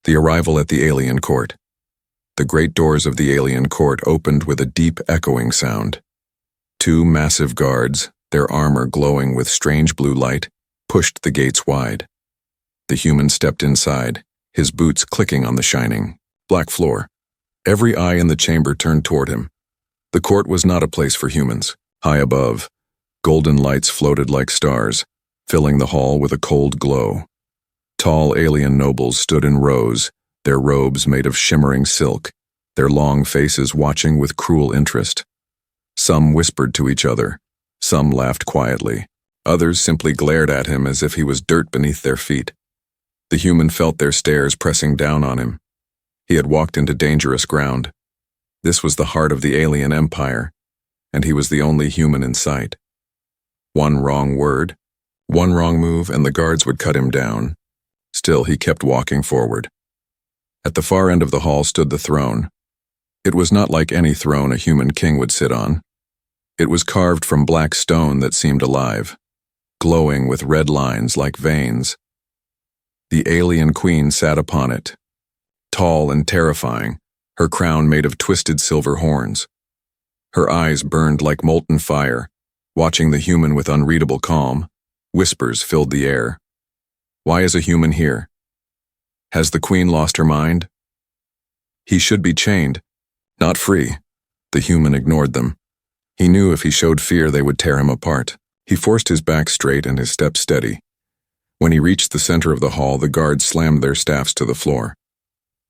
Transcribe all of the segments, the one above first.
The arrival at the alien court. The great doors of the alien court opened with a deep echoing sound. Two massive guards, their armor glowing with strange blue light, pushed the gates wide. The human stepped inside, his boots clicking on the shining, black floor. Every eye in the chamber turned toward him. The court was not a place for humans. High above, golden lights floated like stars, filling the hall with a cold glow. Tall alien nobles stood in rows, their robes made of shimmering silk, their long faces watching with cruel interest. Some whispered to each other, some laughed quietly, others simply glared at him as if he was dirt beneath their feet. The human felt their stares pressing down on him. He had walked into dangerous ground. This was the heart of the alien empire, and he was the only human in sight. One wrong word, one wrong move, and the guards would cut him down. Still, he kept walking forward. At the far end of the hall stood the throne. It was not like any throne a human king would sit on. It was carved from black stone that seemed alive, glowing with red lines like veins. The alien queen sat upon it, tall and terrifying, her crown made of twisted silver horns. Her eyes burned like molten fire, watching the human with unreadable calm. Whispers filled the air. Why is a human here? Has the queen lost her mind? He should be chained, not free. The human ignored them. He knew if he showed fear they would tear him apart. He forced his back straight and his steps steady. When he reached the center of the hall, the guards slammed their staffs to the floor.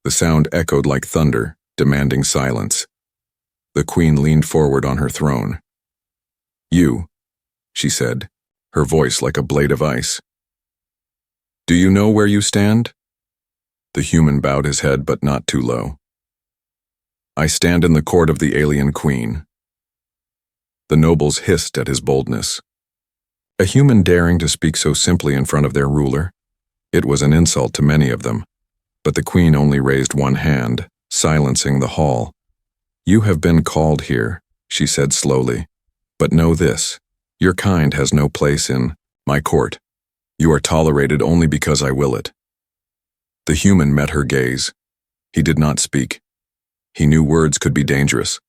The sound echoed like thunder, demanding silence. The queen leaned forward on her throne. "You," she said, her voice like a blade of ice. "Do you know where you stand?" The human bowed his head, but not too low. "I stand in the court of the alien queen." The nobles hissed at his boldness. A human daring to speak so simply in front of their ruler? It was an insult to many of them, but the queen only raised one hand, silencing the hall. "You have been called here," she said slowly, "but know this, your kind has no place in my court. You are tolerated only because I will it." The human met her gaze. He did not speak. He knew words could be dangerous.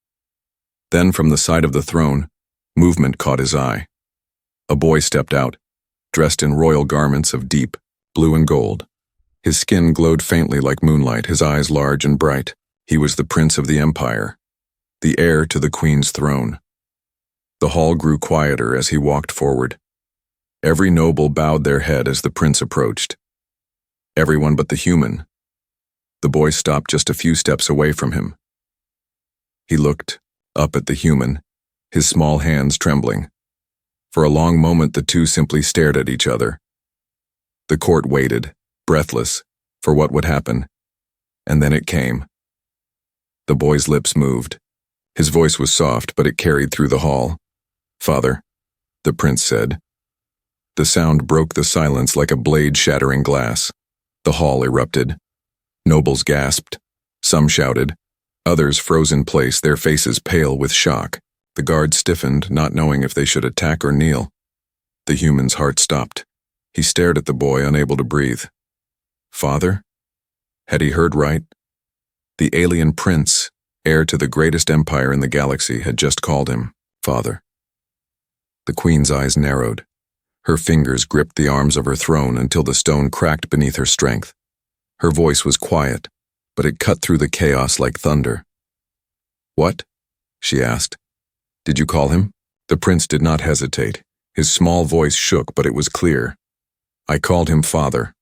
Then from the side of the throne, movement caught his eye. A boy stepped out, dressed in royal garments of deep blue and gold. His skin glowed faintly like moonlight, his eyes large and bright. He was the prince of the empire, the heir to the queen's throne. The hall grew quieter as he walked forward. Every noble bowed their head as the prince approached. Everyone but the human. The boy stopped just a few steps away from him. He looked up at the human, his small hands trembling. For a long moment the two simply stared at each other. The court waited, breathless, for what would happen. And then it came. The boy's lips moved. His voice was soft, but it carried through the hall. "Father," the prince said. The sound broke the silence like a blade shattering glass. The hall erupted. Nobles gasped. Some shouted. Others froze in place, their faces pale with shock. The guards stiffened, not knowing if they should attack or kneel. The human's heart stopped. He stared at the boy, unable to breathe. Father? Had he heard right? The alien prince, heir to the greatest empire in the galaxy, had just called him father. The queen's eyes narrowed. Her fingers gripped the arms of her throne until the stone cracked beneath her strength. Her voice was quiet, but it cut through the chaos like thunder. "What?" she asked. "Did you call him?" The prince did not hesitate. His small voice shook, but it was clear. "I called him father."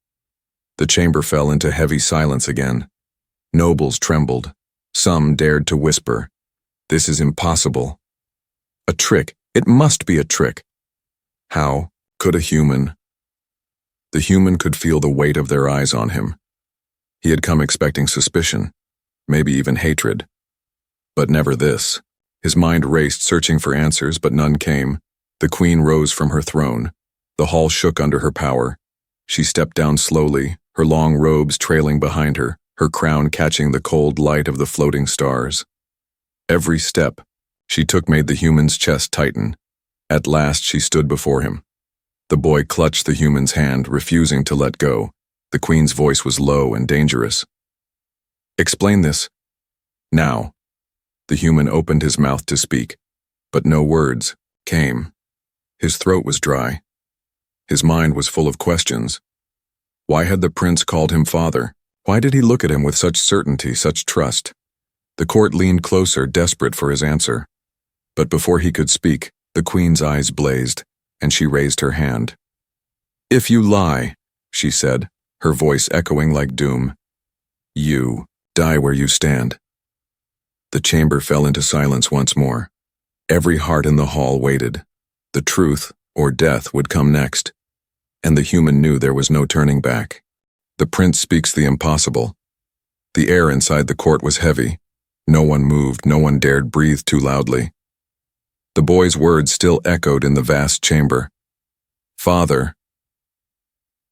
The chamber fell into heavy silence again. Nobles trembled. Some dared to whisper, "This is impossible." A trick. It must be a trick. How could a human? The human could feel the weight of their eyes on him. He had come expecting suspicion, maybe even hatred. But never this. His mind raced, searching for answers, but none came. The queen rose from her throne. The hall shook under her power. She stepped down slowly, her long robes trailing behind her, her crown catching the cold light of the floating stars. Every step she took made the human's chest tighten. At last she stood before him. The boy clutched the human's hand, refusing to let go. The queen's voice was low and dangerous. Explain this. Now. The human opened his mouth to speak, but no words came. His throat was dry. His mind was full of questions. Why had the prince called him father? Why did he look at him with such certainty, such trust? The court leaned closer, desperate for his answer. But before he could speak, the queen's eyes blazed, and she raised her hand. If you lie, she said, her voice echoing like doom, you die where you stand. The chamber fell into silence once more. Every heart in the hall waited. The truth, or death, would come next, and the human knew there was no turning back. The prince speaks the impossible. The air inside the court was heavy. No one moved, no one dared breathe too loudly. The boy's words still echoed in the vast chamber. Father.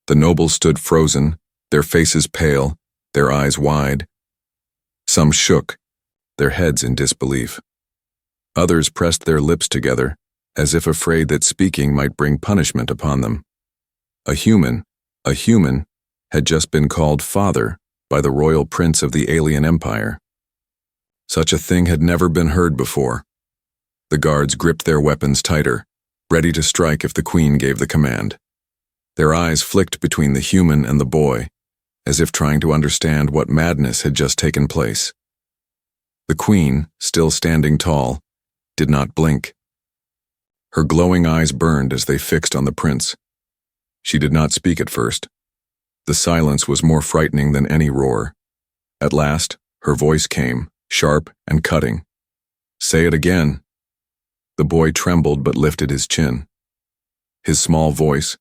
The nobles stood frozen, their faces pale, their eyes wide. Some shook, their heads in disbelief. Others pressed their lips together, as if afraid that speaking might bring punishment upon them. A human, had just been called father by the royal prince of the alien empire. Such a thing had never been heard before. The guards gripped their weapons tighter, ready to strike if the queen gave the command. Their eyes flicked between the human and the boy, as if trying to understand what madness had just taken place. The queen, still standing tall, did not blink. Her glowing eyes burned as they fixed on the prince. She did not speak at first. The silence was more frightening than any roar. At last, her voice came, sharp and cutting. Say it again. The boy trembled but lifted his chin. His small voice,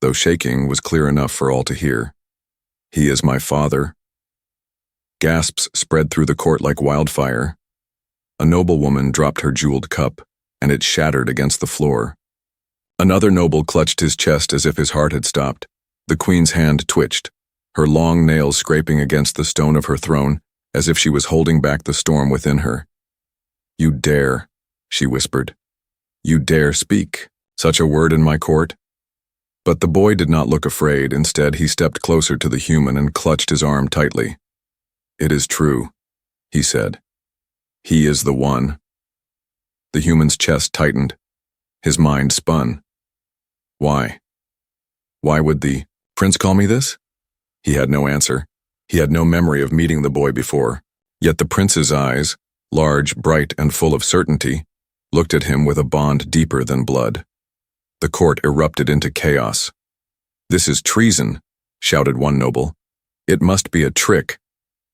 though shaking, was clear enough for all to hear. He is my father. Gasps spread through the court like wildfire. A noblewoman dropped her jeweled cup, and it shattered against the floor. Another noble clutched his chest as if his heart had stopped. The queen's hand twitched, her long nails scraping against the stone of her throne, as if she was holding back the storm within her. You dare, she whispered. You dare speak such a word in my court? But the boy did not look afraid. Instead, he stepped closer to the human and clutched his arm tightly. It is true, he said. He is the one. The human's chest tightened. His mind spun. Why? Why would the prince call me this? He had no answer. He had no memory of meeting the boy before. Yet the prince's eyes, large, bright, and full of certainty, looked at him with a bond deeper than blood. The court erupted into chaos. This is treason, shouted one noble. It must be a trick.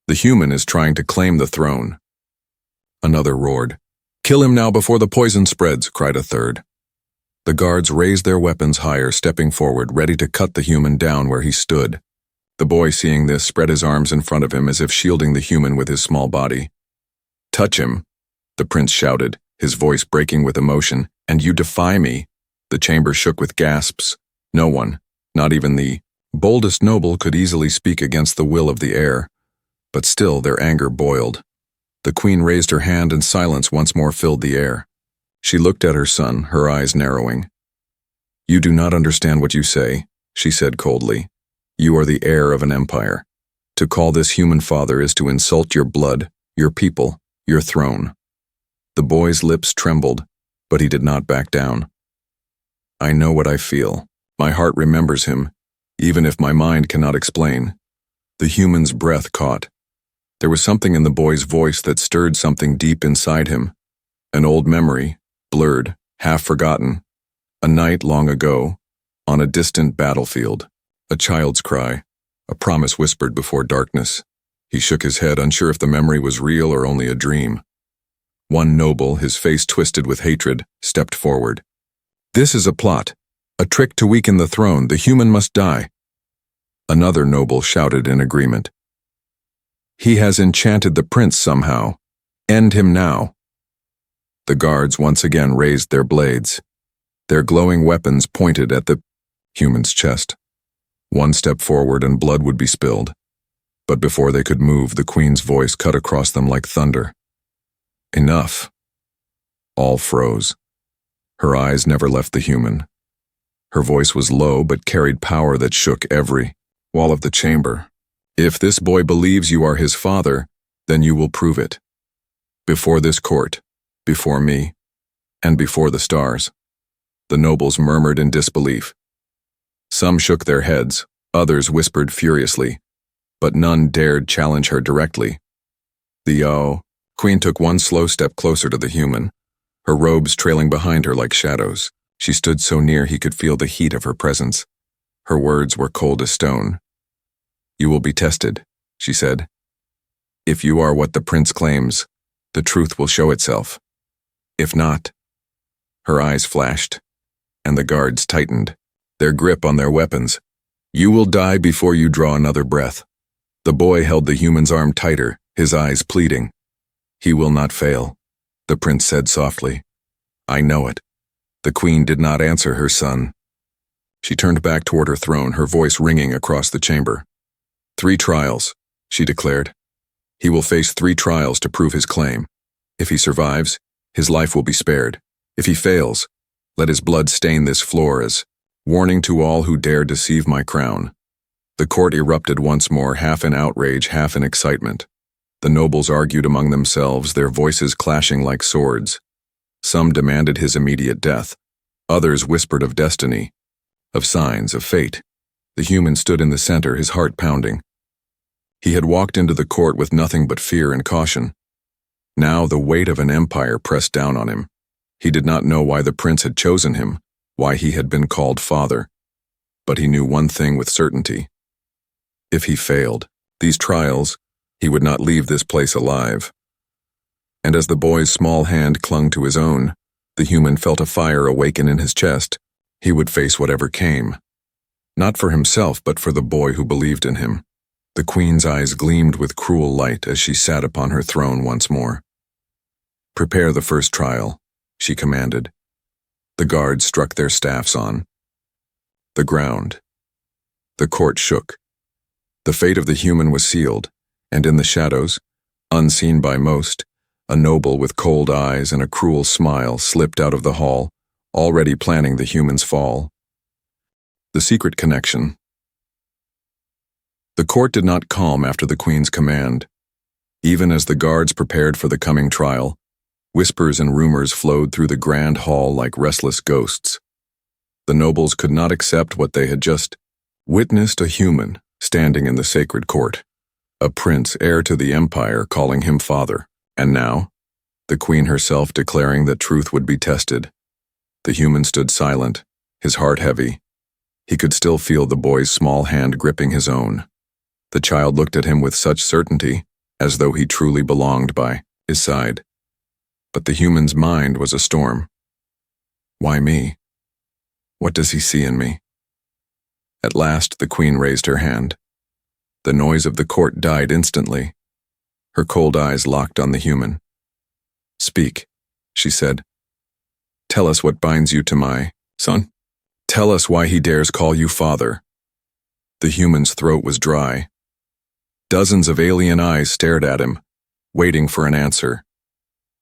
The human is trying to claim the throne. Another roared. Kill him now before the poison spreads, cried a third. The guards raised their weapons higher, stepping forward, ready to cut the human down where he stood. The boy, seeing this, spread his arms in front of him as if shielding the human with his small body. Touch him, the prince shouted, his voice breaking with emotion. And you defy me? The chamber shook with gasps. No one, not even the boldest noble, could easily speak against the will of the heir. But still their anger boiled. The queen raised her hand and silence once more filled the air. She looked at her son, her eyes narrowing. You do not understand what you say, she said coldly. You are the heir of an empire. To call this human father is to insult your blood, your people, your throne. The boy's lips trembled, but he did not back down. I know what I feel. My heart remembers him, even if my mind cannot explain. The human's breath caught. There was something in the boy's voice that stirred something deep inside him. An old memory, blurred, half forgotten. A night long ago, on a distant battlefield. A child's cry, a promise whispered before darkness. He shook his head, unsure if the memory was real or only a dream. One noble, his face twisted with hatred, stepped forward. This is a plot, a trick to weaken the throne. The human must die. Another noble shouted in agreement. He has enchanted the prince somehow. End him now. The guards once again raised their blades. Their glowing weapons pointed at the human's chest. One step forward and blood would be spilled. But before they could move, the queen's voice cut across them like thunder. Enough. All froze. Her eyes never left the human. Her voice was low but carried power that shook every wall of the chamber. If this boy believes you are his father, then you will prove it. Before this court, before me, and before the stars. The nobles murmured in disbelief. Some shook their heads, others whispered furiously, but none dared challenge her directly. The queen took one slow step closer to the human, her robes trailing behind her like shadows. She stood so near he could feel the heat of her presence. Her words were cold as stone. You will be tested, she said. If you are what the prince claims, the truth will show itself. If not, her eyes flashed, and the guards tightened, their grip on their weapons. You will die before you draw another breath. The boy held the human's arm tighter, his eyes pleading. He will not fail, the prince said softly. I know it. The queen did not answer her son. She turned back toward her throne, her voice ringing across the chamber. 3 trials, she declared. He will face 3 trials to prove his claim. If he survives, his life will be spared. If he fails, let his blood stain this floor as warning to all who dare deceive my crown. The court erupted once more, half in outrage, half in excitement. The nobles argued among themselves, their voices clashing like swords. Some demanded his immediate death. Others whispered of destiny, of signs, of fate. The human stood in the center, his heart pounding. He had walked into the court with nothing but fear and caution. Now the weight of an empire pressed down on him. He did not know why the prince had chosen him, why he had been called father. But he knew one thing with certainty. If he failed these trials, he would not leave this place alive. And as the boy's small hand clung to his own, the human felt a fire awaken in his chest. He would face whatever came. Not for himself, but for the boy who believed in him. The queen's eyes gleamed with cruel light as she sat upon her throne once more. Prepare the first trial, she commanded. The guards struck their staffs on. The ground. The court shook. The fate of the human was sealed, and in the shadows, unseen by most, a noble with cold eyes and a cruel smile slipped out of the hall, already planning the human's fall. The secret connection. The court did not calm after the queen's command. Even as the guards prepared for the coming trial, whispers and rumors flowed through the grand hall like restless ghosts. The nobles could not accept what they had just witnessed, a human standing in the sacred court, a prince heir to the empire calling him father, and now, the queen herself declaring that truth would be tested. The human stood silent, his heart heavy. He could still feel the boy's small hand gripping his own. The child looked at him with such certainty, as though he truly belonged by his side. But the human's mind was a storm. Why me? What does he see in me? At last, the queen raised her hand. The noise of the court died instantly. Her cold eyes locked on the human. Speak, she said. Tell us what binds you to my son. Tell us why he dares call you father. The human's throat was dry. Dozens of alien eyes stared at him, waiting for an answer.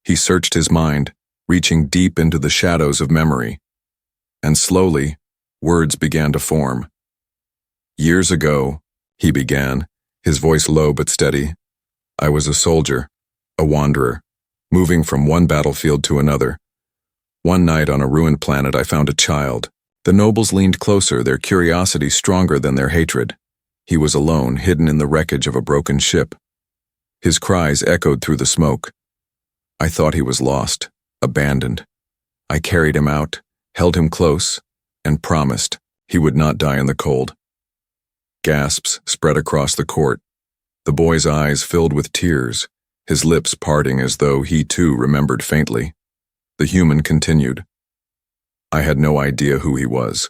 He searched his mind, reaching deep into the shadows of memory. And slowly, words began to form. Years ago, he began, his voice low but steady, I was a soldier, a wanderer, moving from one battlefield to another. One night on a ruined planet, I found a child. The nobles leaned closer, their curiosity stronger than their hatred. He was alone, hidden in the wreckage of a broken ship. His cries echoed through the smoke. I thought he was lost, abandoned. I carried him out, held him close, and promised he would not die in the cold. Gasps spread across the court. The boy's eyes filled with tears, his lips parting as though he too remembered faintly. The human continued. I had no idea who he was.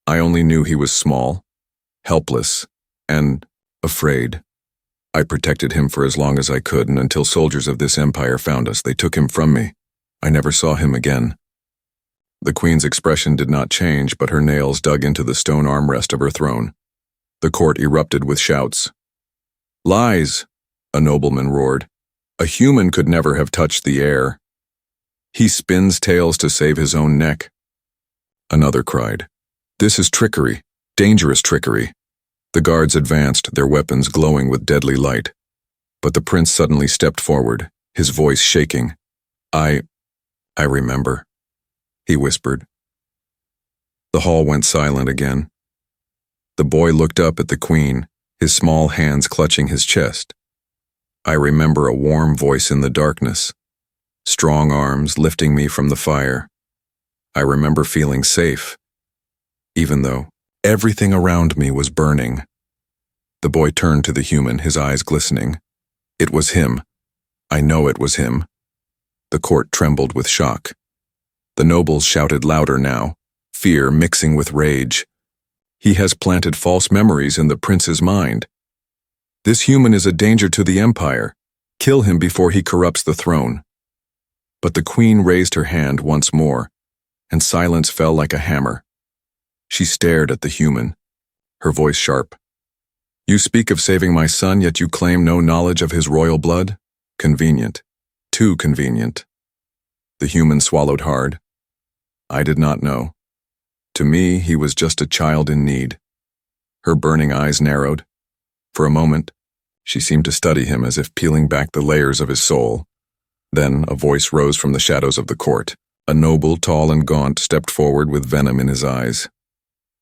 I only knew he was small, helpless, and afraid. I protected him for as long as I could, and until soldiers of this empire found us, they took him from me. I never saw him again. The queen's expression did not change, but her nails dug into the stone armrest of her throne. The court erupted with shouts. Lies, a nobleman roared. A human could never have touched the air. He spins tales to save his own neck. Another cried. This is trickery, dangerous trickery. The guards advanced, their weapons glowing with deadly light. But the prince suddenly stepped forward, his voice shaking. I remember," he whispered. The hall went silent again. The boy looked up at the queen, his small hands clutching his chest. I remember a warm voice in the darkness, strong arms lifting me from the fire. I remember feeling safe, even though everything around me was burning. The boy turned to the human, his eyes glistening. It was him. I know it was him. The court trembled with shock. The nobles shouted louder now, fear mixing with rage. He has planted false memories in the prince's mind. This human is a danger to the empire. Kill him before he corrupts the throne. But the queen raised her hand once more, and silence fell like a hammer. She stared at the human, her voice sharp. You speak of saving my son, yet you claim no knowledge of his royal blood? Convenient. Too convenient. The human swallowed hard. I did not know. To me, he was just a child in need. Her burning eyes narrowed. For a moment, she seemed to study him as if peeling back the layers of his soul. Then a voice rose from the shadows of the court. A noble, tall and gaunt, stepped forward with venom in his eyes.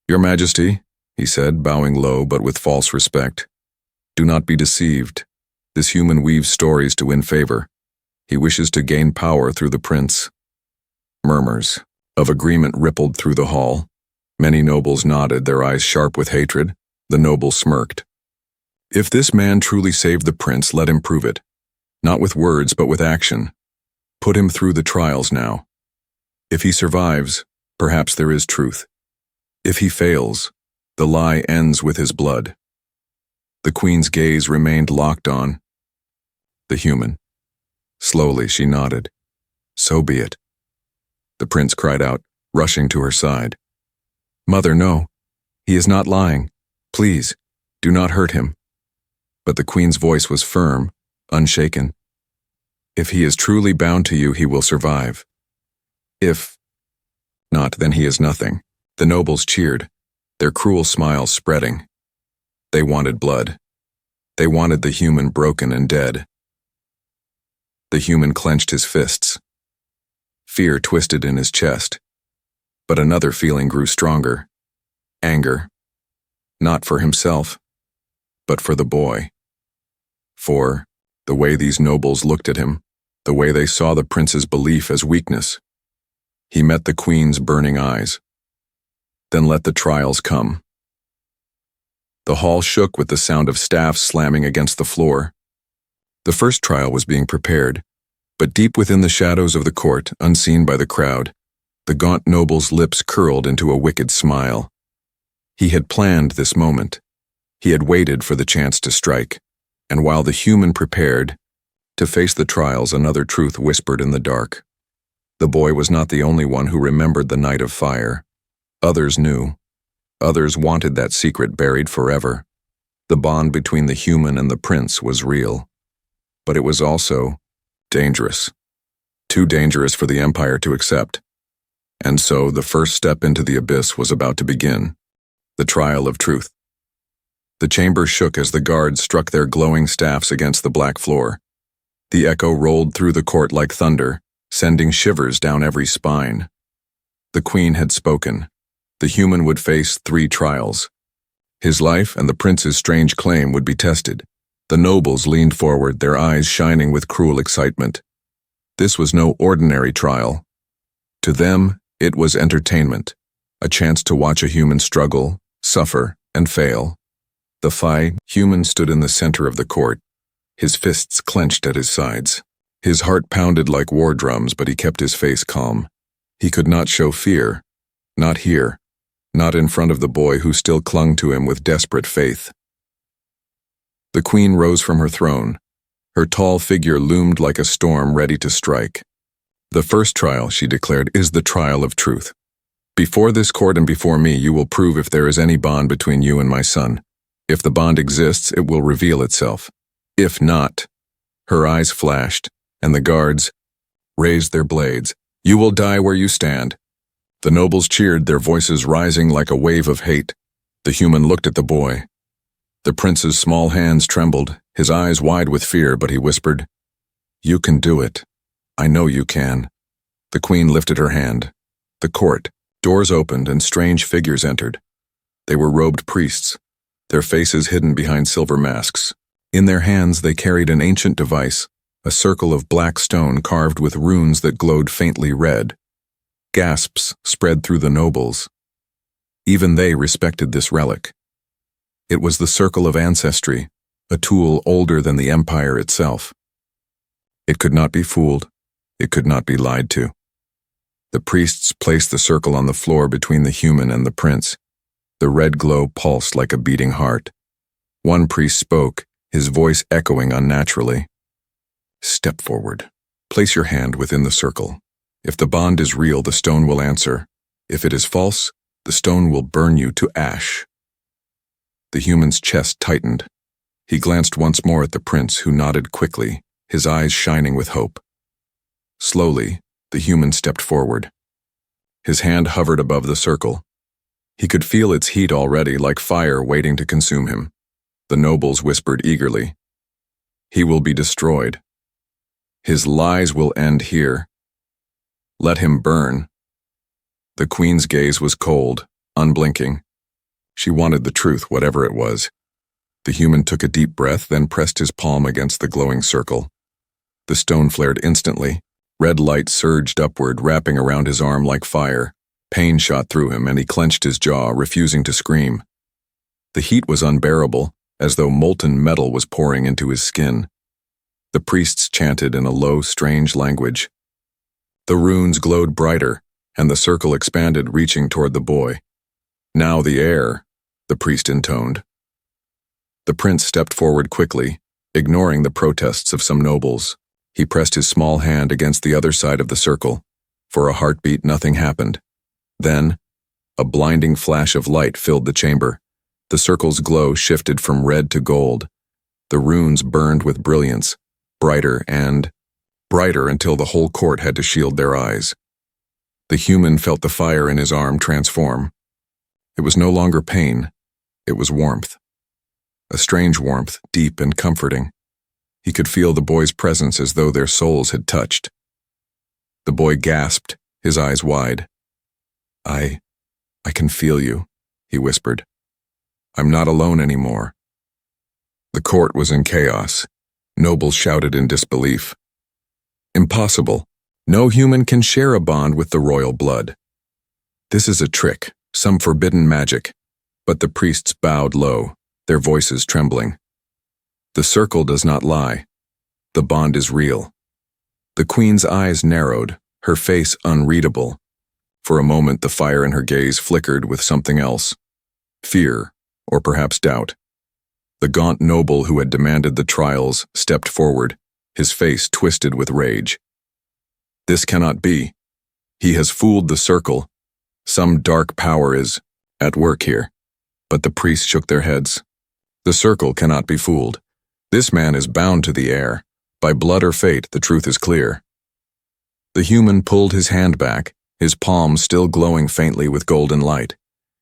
Your Majesty, he said, bowing low but with false respect. Do not be deceived. This human weaves stories to win favor. He wishes to gain power through the prince. Murmurs of agreement rippled through the hall. Many nobles nodded, their eyes sharp with hatred. The noble smirked. If this man truly saved the prince, let him prove it. Not with words, but with action. Put him through the trials now. If he survives, perhaps there is truth. If he fails, the lie ends with his blood. The queen's gaze remained locked on the human. Slowly she nodded. So be it. The prince cried out, rushing to her side. Mother, no. He is not lying. Please, do not hurt him. But the queen's voice was firm, unshaken. If he is truly bound to you, he will survive. If not, then he is nothing. The nobles cheered, their cruel smiles spreading. They wanted blood. They wanted the human broken and dead. The human clenched his fists. Fear twisted in his chest. But another feeling grew stronger. Anger. Not for himself, but for the boy. For the way these nobles looked at him, the way they saw the prince's belief as weakness. He met the queen's burning eyes. Then let the trials come. The hall shook with the sound of staffs slamming against the floor. The first trial was being prepared, but deep within the shadows of the court, unseen by the crowd, the gaunt noble's lips curled into a wicked smile. He had planned this moment. He had waited for the chance to strike, and while the human prepared to face the trials, another truth whispered in the dark. The boy was not the only one who remembered the night of fire. Others knew. Others wanted that secret buried forever. The bond between the human and the prince was real. But it was also dangerous. Too dangerous for the empire to accept. And so the first step into the abyss was about to begin. The trial of truth. The chamber shook as the guards struck their glowing staffs against the black floor. The echo rolled through the court like thunder, sending shivers down every spine. The queen had spoken. The human would face 3 trials. His life and the prince's strange claim would be tested. The nobles leaned forward, their eyes shining with cruel excitement. This was no ordinary trial. To them, it was entertainment, a chance to watch a human struggle, suffer, and fail. The human stood in the center of the court, his fists clenched at his sides. His heart pounded like war drums, but he kept his face calm. He could not show fear, not here, not in front of the boy who still clung to him with desperate faith. The queen rose from her throne. Her tall figure loomed like a storm ready to strike. The first trial, she declared, is the trial of truth. Before this court and before me, you will prove if there is any bond between you and my son. If the bond exists, it will reveal itself. If not, her eyes flashed, and the guards raised their blades. You will die where you stand. The nobles cheered, their voices rising like a wave of hate. The human looked at the boy. The prince's small hands trembled, his eyes wide with fear, but he whispered, "You can do it. I know you can." The queen lifted her hand. The court. Doors opened and strange figures entered. They were robed priests, their faces hidden behind silver masks. In their hands they carried an ancient device, a circle of black stone carved with runes that glowed faintly red. Gasps spread through the nobles. Even they respected this relic. It was the circle of ancestry, a tool older than the empire itself. It could not be fooled. It could not be lied to. The priests placed the circle on the floor between the human and the prince. The red glow pulsed like a beating heart. One priest spoke, his voice echoing unnaturally. "Step forward. Place your hand within the circle. If the bond is real, the stone will answer. If it is false, the stone will burn you to ash." The human's chest tightened. He glanced once more at the prince, who nodded quickly, his eyes shining with hope. Slowly, the human stepped forward. His hand hovered above the circle. He could feel its heat already, like fire waiting to consume him. The nobles whispered eagerly, "He will be destroyed. His lies will end here. Let him burn." The queen's gaze was cold, unblinking. She wanted the truth, whatever it was. The human took a deep breath, then pressed his palm against the glowing circle. The stone flared instantly. Red light surged upward, wrapping around his arm like fire. Pain shot through him, and he clenched his jaw, refusing to scream. The heat was unbearable, as though molten metal was pouring into his skin. The priests chanted in a low, strange language. The runes glowed brighter, and the circle expanded, reaching toward the boy. "Now the heir," the priest intoned. The prince stepped forward quickly, ignoring the protests of some nobles. He pressed his small hand against the other side of the circle. For a heartbeat, nothing happened. Then, a blinding flash of light filled the chamber. The circle's glow shifted from red to gold. The runes burned with brilliance, brighter and brighter until the whole court had to shield their eyes. The human felt the fire in his arm transform. It was no longer pain, it was warmth. A strange warmth, deep and comforting. He could feel the boy's presence as though their souls had touched. The boy gasped, his eyes wide. I can feel you," he whispered. "I'm not alone anymore." The court was in chaos. Nobles shouted in disbelief. "Impossible. No human can share a bond with the royal blood. This is a trick, some forbidden magic." But the priests bowed low, their voices trembling. "The circle does not lie. The bond is real." The queen's eyes narrowed, her face unreadable. For a moment the fire in her gaze flickered with something else. Fear, or perhaps doubt. The gaunt noble who had demanded the trials stepped forward, his face twisted with rage. "This cannot be. He has fooled the circle. Some dark power is at work here." But the priests shook their heads. "The circle cannot be fooled. This man is bound to the heir. By blood or fate, the truth is clear." The human pulled his hand back, his palm still glowing faintly with golden light.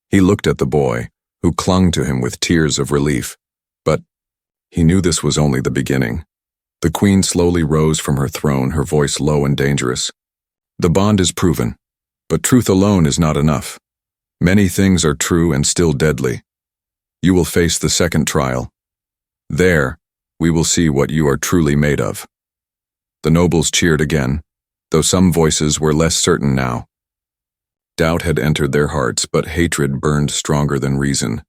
He looked at the boy, who clung to him with tears of relief. But he knew this was only the beginning. The queen slowly rose from her throne, her voice low and dangerous. "The bond is proven, but truth alone is not enough. Many things are true and still deadly. You will face the second trial. There, we will see what you are truly made of." The nobles cheered again, though some voices were less certain now. Doubt had entered their hearts, but hatred burned stronger than reason.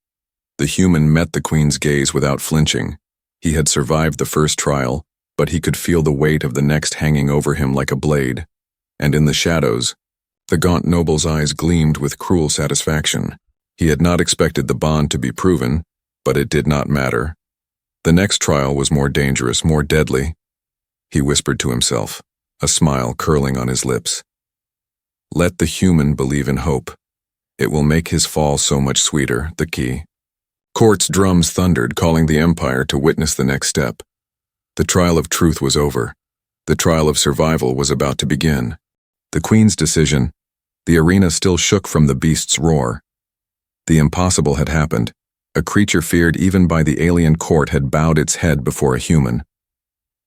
The human met the queen's gaze without flinching. He had survived the first trial, but he could feel the weight of the next hanging over him like a blade. And in the shadows, the gaunt noble's eyes gleamed with cruel satisfaction. He had not expected the bond to be proven, but it did not matter. The next trial was more dangerous, more deadly. He whispered to himself, a smile curling on his lips. Let the human believe in hope. It will make his fall so much sweeter, the key. Court's drums thundered, calling the empire to witness the next step. The trial of truth was over. The trial of survival was about to begin. The queen's decision, the arena still shook from the beast's roar. The impossible had happened. A creature feared even by the alien court had bowed its head before a human.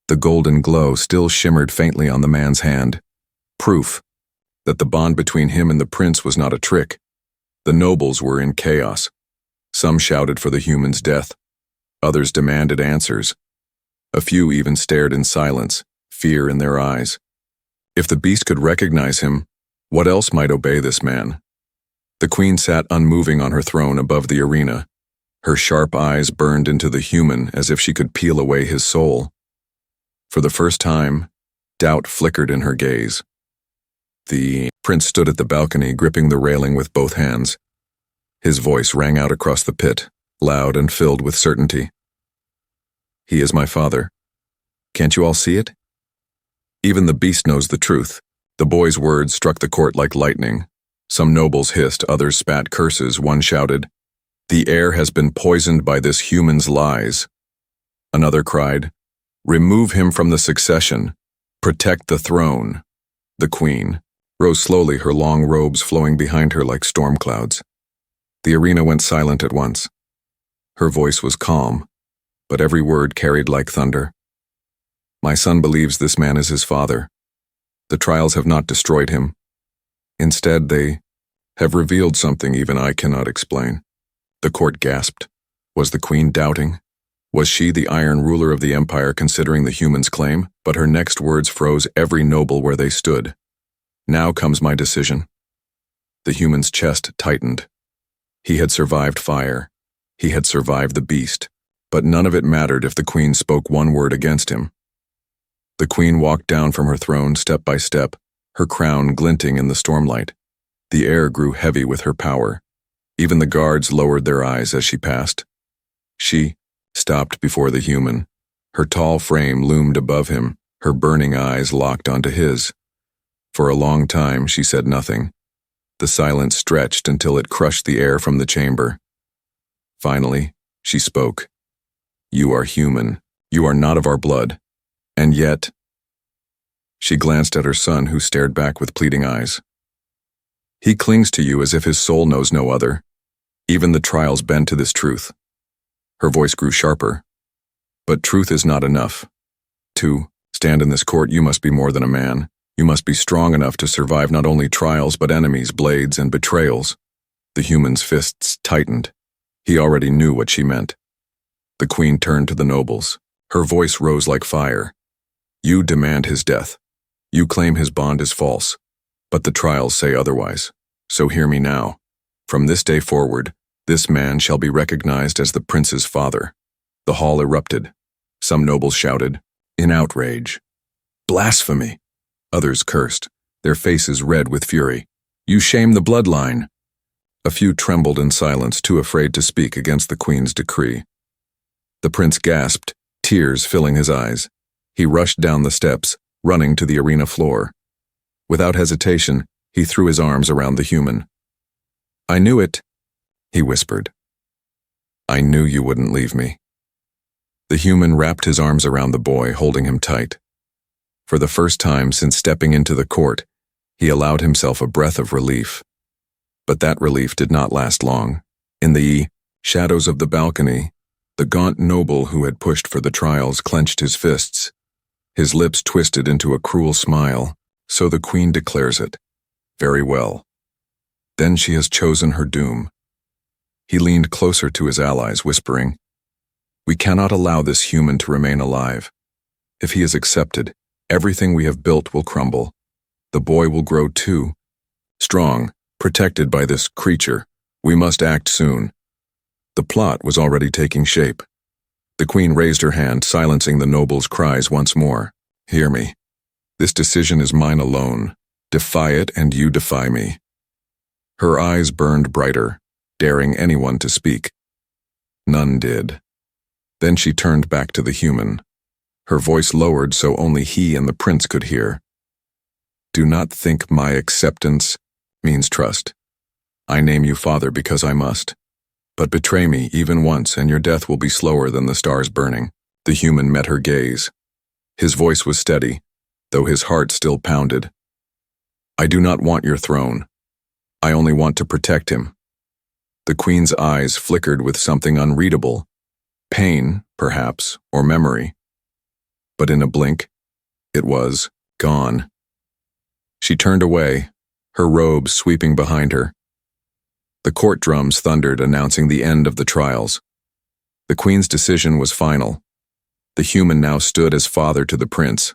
The golden glow still shimmered faintly on the man's hand. Proof that the bond between him and the prince was not a trick. The nobles were in chaos. Some shouted for the human's death. Others demanded answers. A few even stared in silence, fear in their eyes. If the beast could recognize him, what else might obey this man? The queen sat unmoving on her throne above the arena. Her sharp eyes burned into the human as if she could peel away his soul. For the first time, doubt flickered in her gaze. The prince stood at the balcony, gripping the railing with both hands. His voice rang out across the pit, loud and filled with certainty. He is my father. Can't you all see it? Even the beast knows the truth. The boy's words struck the court like lightning. Some nobles hissed, others spat curses, one shouted, "The air has been poisoned by this human's lies." Another cried, "Remove him from the succession. Protect the throne." The queen rose slowly, her long robes flowing behind her like storm clouds. The arena went silent at once. Her voice was calm, but every word carried like thunder. My son believes this man is his father. The trials have not destroyed him. Instead, they have revealed something even I cannot explain. The court gasped. Was the queen doubting? Was she, the iron ruler of the empire, considering the human's claim? But her next words froze every noble where they stood. Now comes my decision. The human's chest tightened. He had survived fire. He had survived the beast. But none of it mattered if the queen spoke one word against him. The queen walked down from her throne step by step, her crown glinting in the stormlight. The air grew heavy with her power. Even the guards lowered their eyes as she passed. She stopped before the human. Her tall frame loomed above him, her burning eyes locked onto his. For a long time she said nothing. The silence stretched until it crushed the air from the chamber. Finally, she spoke. "You are human. You are not of our blood. And yet..." She glanced at her son, who stared back with pleading eyes. "He clings to you as if his soul knows no other. Even the trials bend to this truth." Her voice grew sharper. "But truth is not enough. To stand in this court, you must be more than a man. You must be strong enough to survive not only trials but enemies, blades, and betrayals." The human's fists tightened. He already knew what she meant. The queen turned to the nobles. Her voice rose like fire. "You demand his death. You claim his bond is false. But the trials say otherwise. So hear me now. From this day forward, this man shall be recognized as the prince's father." The hall erupted. Some nobles shouted, in outrage. "Blasphemy!" Others cursed, their faces red with fury. "You shame the bloodline!" A few trembled in silence, too afraid to speak against the queen's decree. The prince gasped, tears filling his eyes. He rushed down the steps, running to the arena floor. Without hesitation, he threw his arms around the human. "I knew it," he whispered. "I knew you wouldn't leave me." The human wrapped his arms around the boy, holding him tight. For the first time since stepping into the court, he allowed himself a breath of relief. But that relief did not last long. In the shadows of the balcony, the gaunt noble who had pushed for the trials clenched his fists. His lips twisted into a cruel smile. "So the queen declares it. Very well. Then she has chosen her doom." He leaned closer to his allies, whispering, "We cannot allow this human to remain alive. If he is accepted, everything we have built will crumble. The boy will grow too. Strong, protected by this creature. We must act soon." The plot was already taking shape. The queen raised her hand, silencing the noble's cries once more. "Hear me. This decision is mine alone. Defy it and you defy me." Her eyes burned brighter, daring anyone to speak. None did. Then she turned back to the human. Her voice lowered so only he and the prince could hear. "Do not think my acceptance means trust. I name you father because I must. But betray me even once and your death will be slower than the stars burning." The human met her gaze. His voice was steady, though his heart still pounded. "I do not want your throne. I only want to protect him." The queen's eyes flickered with something unreadable. Pain, perhaps, or memory. But in a blink, it was gone. She turned away, her robe sweeping behind her. The court drums thundered, announcing the end of the trials. The queen's decision was final. The human now stood as father to the prince.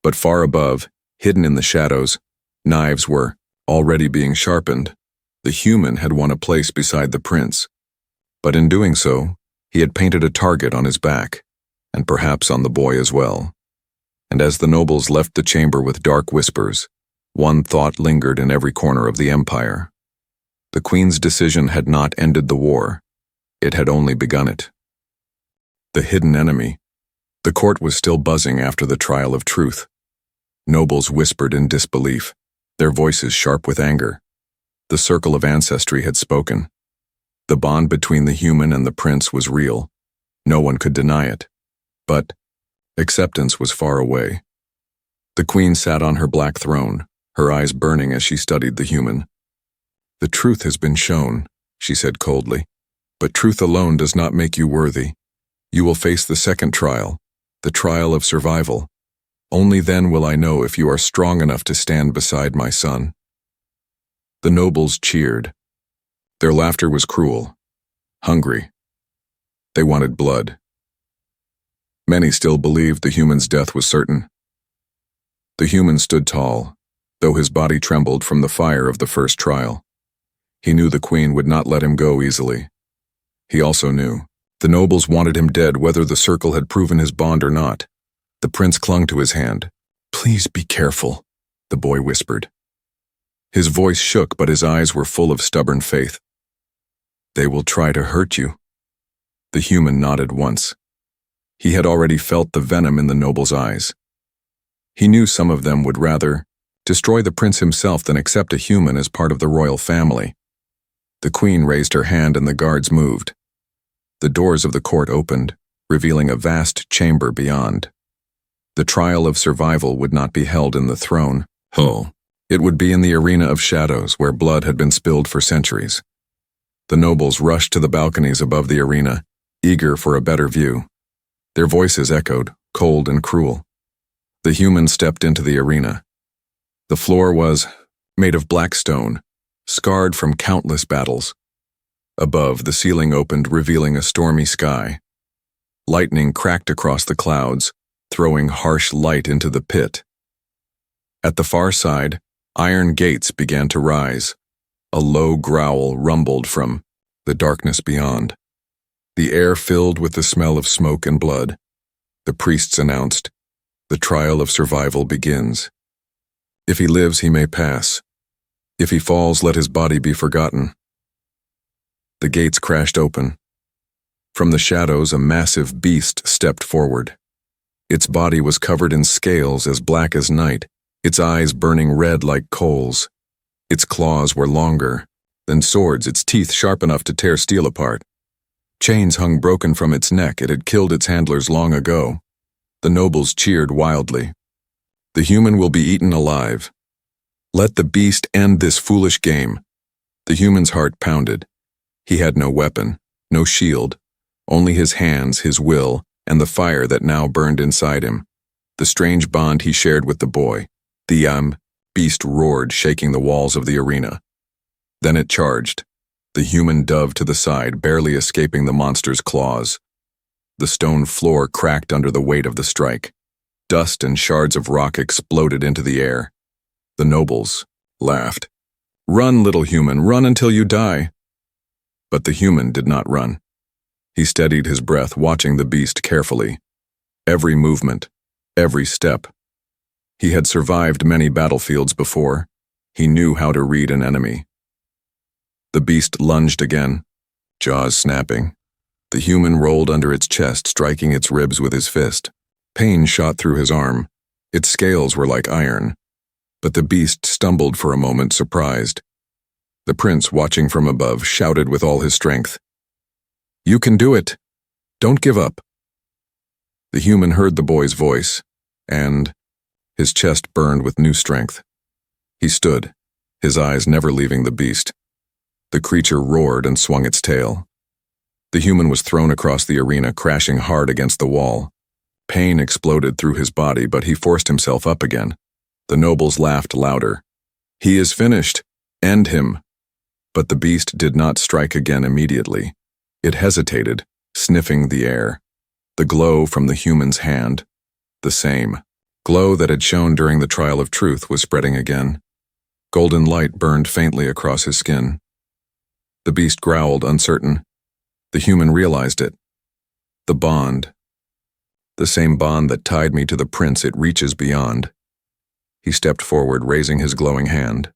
But far above, hidden in the shadows, knives were already being sharpened. The human had won a place beside the prince. But in doing so, he had painted a target on his back, and perhaps on the boy as well. And as the nobles left the chamber with dark whispers, one thought lingered in every corner of the empire. The queen's decision had not ended the war. It had only begun it. The hidden enemy. The court was still buzzing after the trial of truth. Nobles whispered in disbelief, their voices sharp with anger. The circle of ancestry had spoken. The bond between the human and the prince was real. No one could deny it. But acceptance was far away. The queen sat on her black throne, her eyes burning as she studied the human. "The truth has been shown," she said coldly. "But truth alone does not make you worthy. You will face the second trial, the trial of survival. Only then will I know if you are strong enough to stand beside my son." The nobles cheered. Their laughter was cruel, hungry. They wanted blood. Many still believed the human's death was certain. The human stood tall, though his body trembled from the fire of the first trial. He knew the queen would not let him go easily. He also knew the nobles wanted him dead, whether the circle had proven his bond or not. The prince clung to his hand. "Please be careful," the boy whispered. His voice shook, but his eyes were full of stubborn faith. "They will try to hurt you." The human nodded once. He had already felt the venom in the noble's eyes. He knew some of them would rather destroy the prince himself than accept a human as part of the royal family. The queen raised her hand and the guards moved. The doors of the court opened, revealing a vast chamber beyond. The trial of survival would not be held in the throne hall. It would be in the arena of shadows where blood had been spilled for centuries. The nobles rushed to the balconies above the arena, eager for a better view. Their voices echoed, cold and cruel. The human stepped into the arena. The floor was made of black stone, scarred from countless battles. Above, the ceiling opened, revealing a stormy sky. Lightning cracked across the clouds, throwing harsh light into the pit. At the far side, iron gates began to rise. A low growl rumbled from the darkness beyond. The air filled with the smell of smoke and blood. The priests announced, "The trial of survival begins. If he lives, he may pass. If he falls, let his body be forgotten." The gates crashed open. From the shadows, a massive beast stepped forward. Its body was covered in scales as black as night, its eyes burning red like coals. Its claws were longer than swords, its teeth sharp enough to tear steel apart. Chains hung broken from its neck. It had killed its handlers long ago. The nobles cheered wildly. "The human will be eaten alive. Let the beast end this foolish game." The human's heart pounded. He had no weapon, no shield, only his hands, his will, and the fire that now burned inside him. The strange bond he shared with the boy. The beast roared, shaking the walls of the arena. Then it charged. The human dove to the side, barely escaping the monster's claws. The stone floor cracked under the weight of the strike. Dust and shards of rock exploded into the air. The nobles laughed. "Run, little human, run until you die." But the human did not run. He steadied his breath, watching the beast carefully. Every movement, every step. He had survived many battlefields before. He knew how to read an enemy. The beast lunged again, jaws snapping. The human rolled under its chest, striking its ribs with his fist. Pain shot through his arm. Its scales were like iron. But the beast stumbled for a moment, surprised. The prince, watching from above, shouted with all his strength, "You can do it! Don't give up!" The human heard the boy's voice, and his chest burned with new strength. He stood, his eyes never leaving the beast. The creature roared and swung its tail. The human was thrown across the arena, crashing hard against the wall. Pain exploded through his body, but he forced himself up again. The nobles laughed louder. "He is finished. End him." But the beast did not strike again immediately. It hesitated, sniffing the air. The glow from the human's hand, the same glow that had shone during the trial of truth, was spreading again. Golden light burned faintly across his skin. The beast growled, uncertain. The human realized it. The bond. The same bond that tied me to the prince, it reaches beyond. He stepped forward, raising his glowing hand.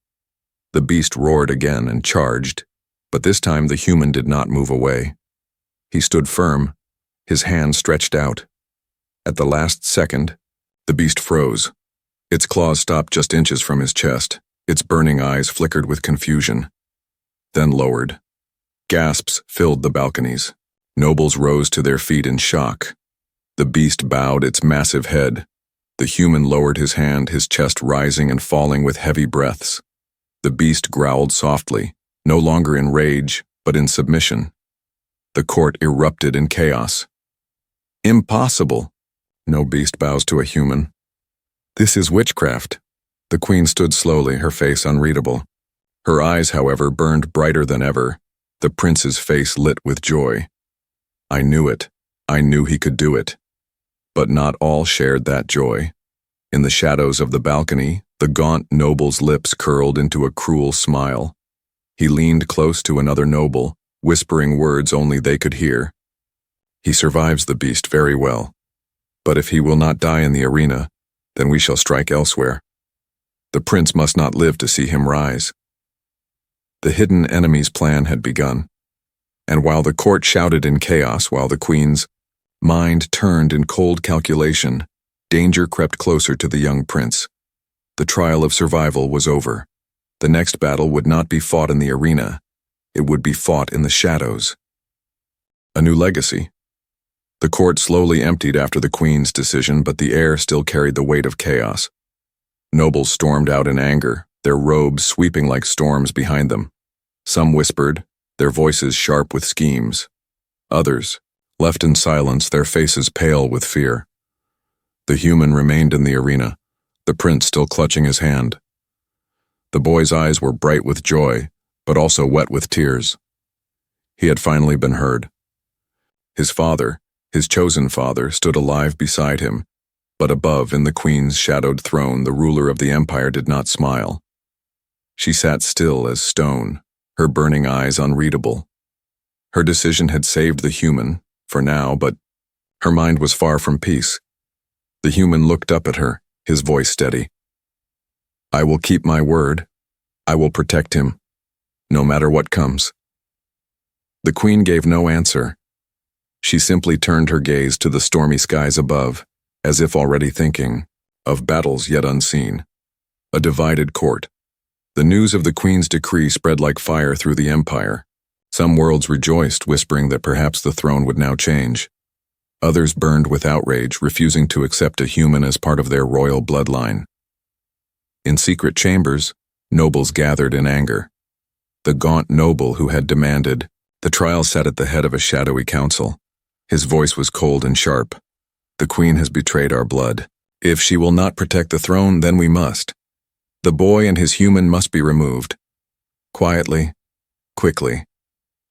The beast roared again and charged, but this time the human did not move away. He stood firm, his hand stretched out. At the last second, the beast froze. Its claws stopped just inches from his chest. Its burning eyes flickered with confusion, then lowered. Gasps filled the balconies. Nobles rose to their feet in shock. The beast bowed its massive head. The human lowered his hand, his chest rising and falling with heavy breaths. The beast growled softly, no longer in rage, but in submission. The court erupted in chaos. "Impossible!" No beast bows to a human. "This is witchcraft." The queen stood slowly, her face unreadable. Her eyes, however, burned brighter than ever. The prince's face lit with joy. I knew it. I knew he could do it. But not all shared that joy. In the shadows of the balcony, the gaunt noble's lips curled into a cruel smile. He leaned close to another noble, whispering words only they could hear. "He survives the beast very well. But if he will not die in the arena, then we shall strike elsewhere. The prince must not live to see him rise." The hidden enemy's plan had begun. And while the court shouted in chaos, while the queen's mind turned in cold calculation, danger crept closer to the young prince. The trial of survival was over. The next battle would not be fought in the arena. It would be fought in the shadows. A new legacy. The court slowly emptied after the queen's decision, but the air still carried the weight of chaos. Nobles stormed out in anger, their robes sweeping like storms behind them. Some whispered, their voices sharp with schemes. Others, left in silence, their faces pale with fear. The human remained in the arena, the prince still clutching his hand. The boy's eyes were bright with joy, but also wet with tears. He had finally been heard. His father, his chosen father, stood alive beside him, but above, in the queen's shadowed throne, the ruler of the empire did not smile. She sat still as stone, her burning eyes unreadable. Her decision had saved the human, for now, but her mind was far from peace. The human looked up at her, his voice steady. "I will keep my word. I will protect him, no matter what comes." The queen gave no answer. She simply turned her gaze to the stormy skies above, as if already thinking of battles yet unseen. A divided court. The news of the queen's decree spread like fire through the empire. Some worlds rejoiced, whispering that perhaps the throne would now change. Others burned with outrage, refusing to accept a human as part of their royal bloodline. In secret chambers, nobles gathered in anger. The gaunt noble who had demanded the trial sat at the head of a shadowy council. His voice was cold and sharp. "The queen has betrayed our blood. If she will not protect the throne, then we must. The boy and his human must be removed. Quietly, quickly,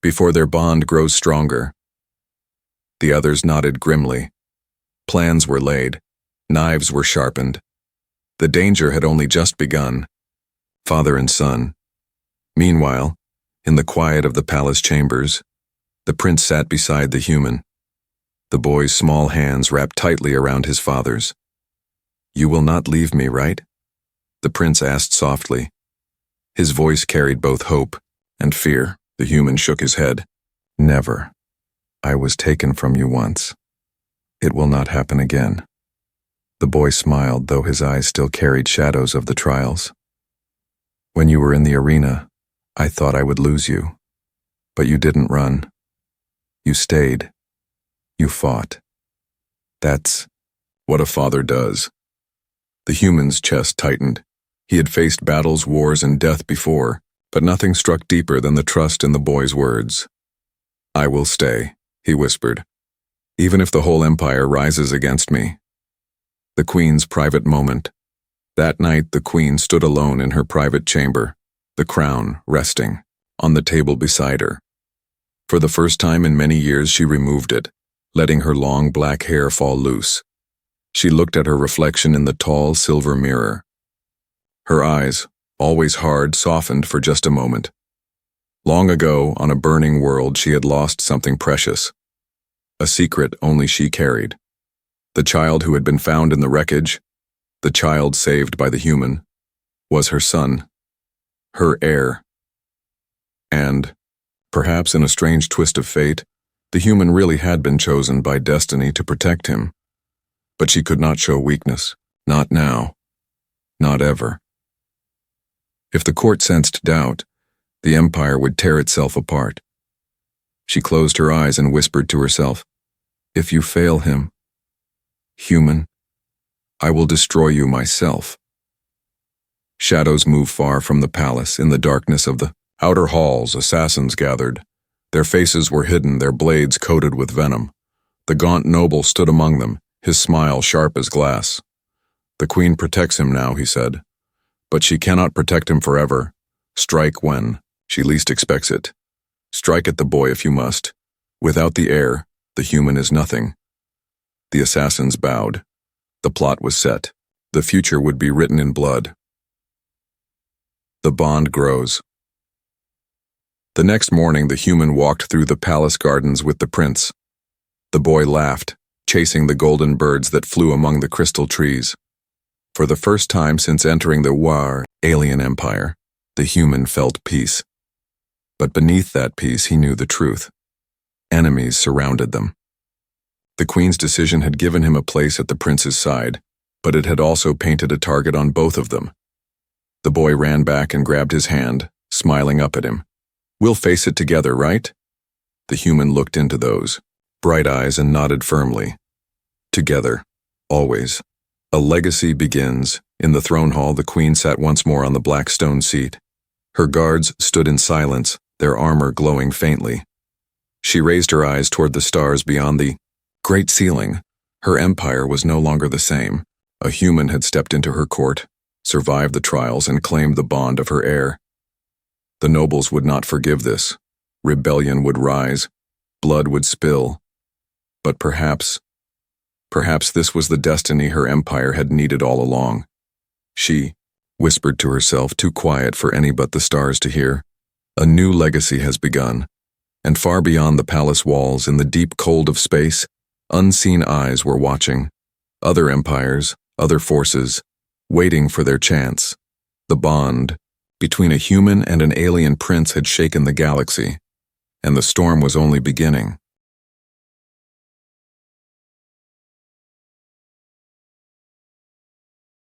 before their bond grows stronger." The others nodded grimly. Plans were laid. Knives were sharpened. The danger had only just begun. Father and son. Meanwhile, in the quiet of the palace chambers, the prince sat beside the human. The boy's small hands wrapped tightly around his father's. "You will not leave me, right?" the prince asked softly. His voice carried both hope and fear. The human shook his head. "Never. I was taken from you once. It will not happen again." The boy smiled, though his eyes still carried shadows of the trials. "When you were in the arena, I thought I would lose you. But you didn't run. You stayed. You fought. That's what a father does." The human's chest tightened. He had faced battles, wars, and death before, But nothing struck deeper than the trust in the boy's words. "I will stay," he whispered, "even if the whole empire rises against me." The Queen's private moment. That night the Queen stood alone in her private chamber, the crown resting on the table beside her. For the first time in many years she removed it, letting her long black hair fall loose. She looked at her reflection in the tall silver mirror. Her eyes, always hard, softened for just a moment. Long ago, on a burning world, she had lost something precious. A secret only she carried. The child who had been found in the wreckage, the child saved by the human, was her son, her heir. And, perhaps in a strange twist of fate, the human really had been chosen by destiny to protect him. But she could not show weakness, not now, not ever. If the court sensed doubt, the empire would tear itself apart. She closed her eyes and whispered to herself, "If you fail him, human, I will destroy you myself." Shadows moved far from the palace. In the darkness of the outer halls, assassins gathered. Their faces were hidden, their blades coated with venom. The gaunt noble stood among them, his smile sharp as glass. "The Queen protects him now," he said. "But she cannot protect him forever. Strike when she least expects it. Strike at the boy if you must. Without the heir, the human is nothing." The assassins bowed. The plot was set. The future would be written in blood. The bond grows. The next morning, the human walked through the palace gardens with the prince. The boy laughed, chasing the golden birds that flew among the crystal trees. For the first time since entering the alien empire, the human felt peace. But beneath that peace, he knew the truth. Enemies surrounded them. The Queen's decision had given him a place at the prince's side, but it had also painted a target on both of them. The boy ran back and grabbed his hand, smiling up at him. "We'll face it together, right?" The human looked into those bright eyes and nodded firmly. "Together, always." A legacy begins. In the throne hall, the Queen sat once more on the black stone seat. Her guards stood in silence, their armor glowing faintly. She raised her eyes toward the stars beyond the great ceiling. Her empire was no longer the same. A human had stepped into her court, survived the trials, and claimed the bond of her heir. The nobles would not forgive this. Rebellion would rise. Blood would spill. But perhaps this was the destiny her empire had needed all along. She whispered to herself, too quiet for any but the stars to hear. A new legacy has begun, and far beyond the palace walls, in the deep cold of space, unseen eyes were watching. Other empires, other forces, waiting for their chance. The bond between a human and an alien prince had shaken the galaxy, and the storm was only beginning.